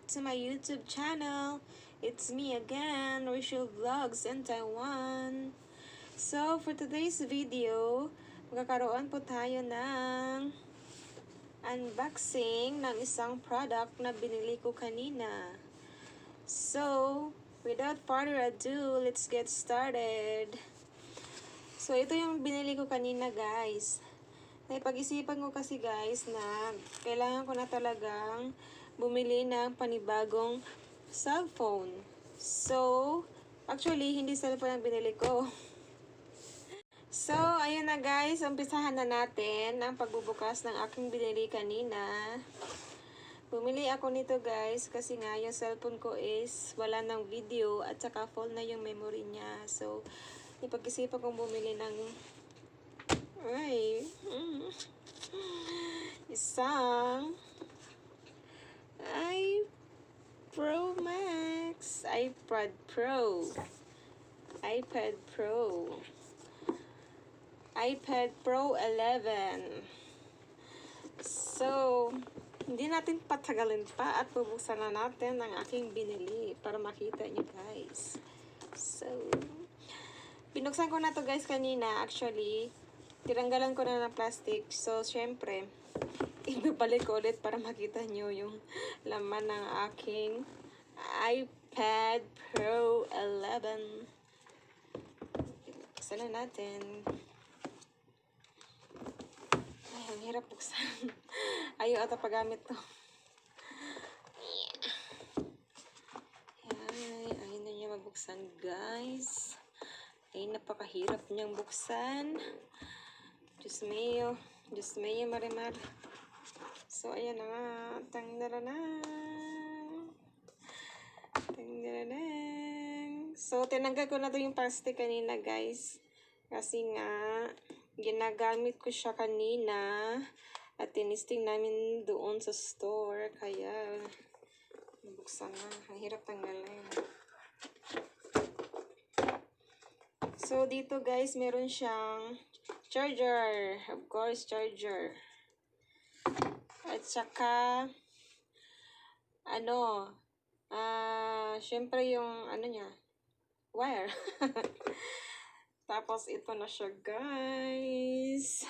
to my YouTube channel. It's me again, Rachel Vlogs in Taiwan. So, for today's video, magkakaroon po tayo ng unboxing ng isang product na binili ko kanina. So, without further ado, let's get started. So, ito yung binili ko kanina, guys. Napag-isipan ko kasi, guys, na kailangan ko na talagang bumili ng panibagong cellphone. So, actually, hindi cellphone ang binili ko. So, ayun na, guys. Umpisahan na natin ang pagbubukas ng aking binili kanina. Bumili ako nito, guys, kasi nga yung cellphone ko is wala ng video at saka full na yung memory niya. So, ipag-isipan kong bumili ng isang iPad Pro 11. So, hindi natin patagalin pa at bubuksan na natin ang aking binili para makita nyo, guys. So, binuksan ko na to, guys, kanina. Actually, tiranggalan ko na ng plastic. So, syempre, ibabalik ko ulit para makita nyo yung laman ng aking iPad Pro 11. Buksan na natin. Ay, ang hirap buksan. Ayaw ata paggamit to. Ayun na niya mabuksan, guys. Ay, napakahirap niyang buksan. Diyos mío, marimar. So, ayan na nga. So, tinanggal ko na to yung plastic kanina, guys. Kasi nga, ginagamit ko siya kanina. At tinisting namin doon sa store. Kaya, nabuksan na. Ang hirap tanggalin. So, dito, guys, meron siyang charger. Of course, charger. At saka, syempre yung, niya, wire. Tapos, ito na siya, guys.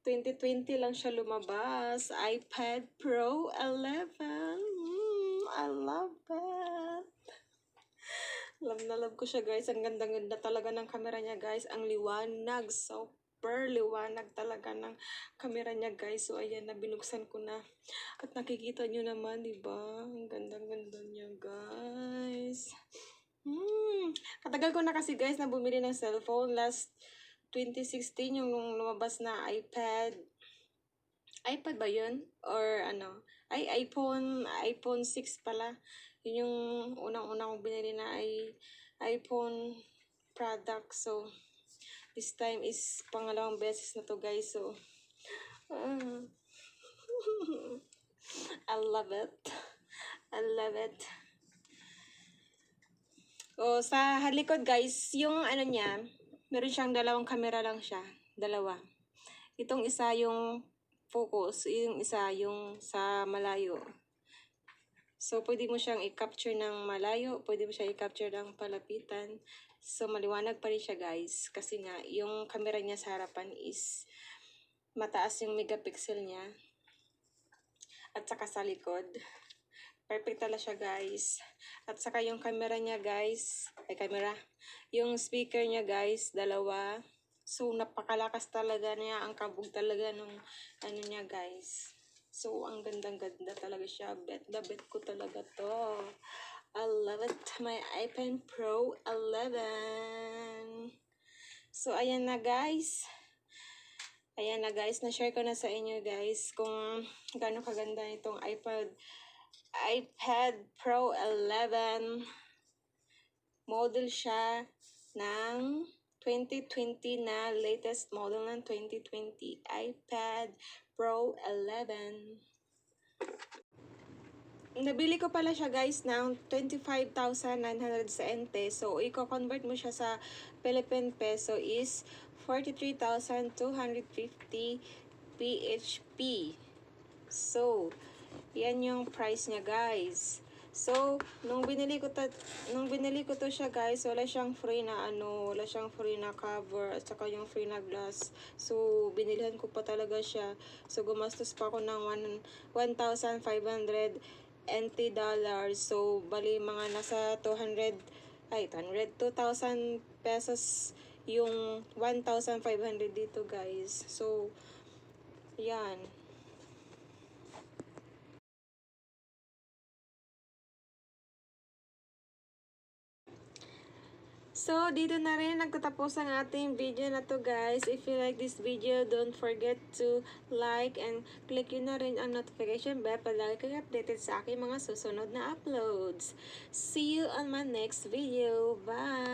2020 lang siya lumabas. iPad Pro 11. I love it. Love na love ko siya, guys. Ang ganda-ganda talaga ng camera niya, guys. Ang liwanag. Super liwanag talaga ng camera niya, guys. So, ayan na. Binuksan ko na. At nakikita nyo naman, diba? Ang ganda-ganda niya, guys. Katagal ko na kasi, guys, na bumili ng cellphone. Last 2016 yung lumabas na iPad. iPad ba yun? Or iPhone 6 pala. Yun yung unang-unang kong binili na iPhone product. So, this time is pangalawang beses na to, guys. So, I love it. Oh, sa halikod, guys, yung niya, meron siyang dalawang camera lang siya. Dalawa. Itong isa yung focus, yung isa yung sa malayo. So, pwede mo siyang i-capture ng malayo, pwede mo siyang i-capture ng palapitan. So, maliwanag pa rin siya, guys. Kasi nga, yung camera niya sa harapan is mataas yung megapixel niya. At saka sa likod. Perfect talaga siya, guys. At saka yung camera niya, guys. Yung speaker niya, guys, dalawa. So, napakalakas talaga niya. Ang kabog talaga nung niya, guys. So, ang gandang-ganda talaga siya. Bet ko talaga to. I love it. My iPad Pro 11. So, ayan na, guys. Na-share ko na sa inyo, guys, kung gaano kaganda itong iPad Pro 11. Model siya ng 2020 na latest model ng 2020 iPad Pro 11. Nabili ko pala siya, guys, ng 25,970. So, i-convert mo siya sa Philippine peso is 43,250 PHP. So, yan yung price niya, guys. So, nung binili ko to siya guys, wala siyang free na wala siyang free na cover at saka yung free na glass. So, binilhan ko pa talaga siya. So, gumastos pa ako ng 1,500 $NT. So, bali mga nasa 2,000 pesos yung 1,500 dito guys. So, yan. So, dito na rin nagtatapos ang ating video na to guys. If you like this video, don't forget to like and click yun na rin ang notification bell para lagi kang updated sa aking mga susunod na uploads. See you on my next video. Bye!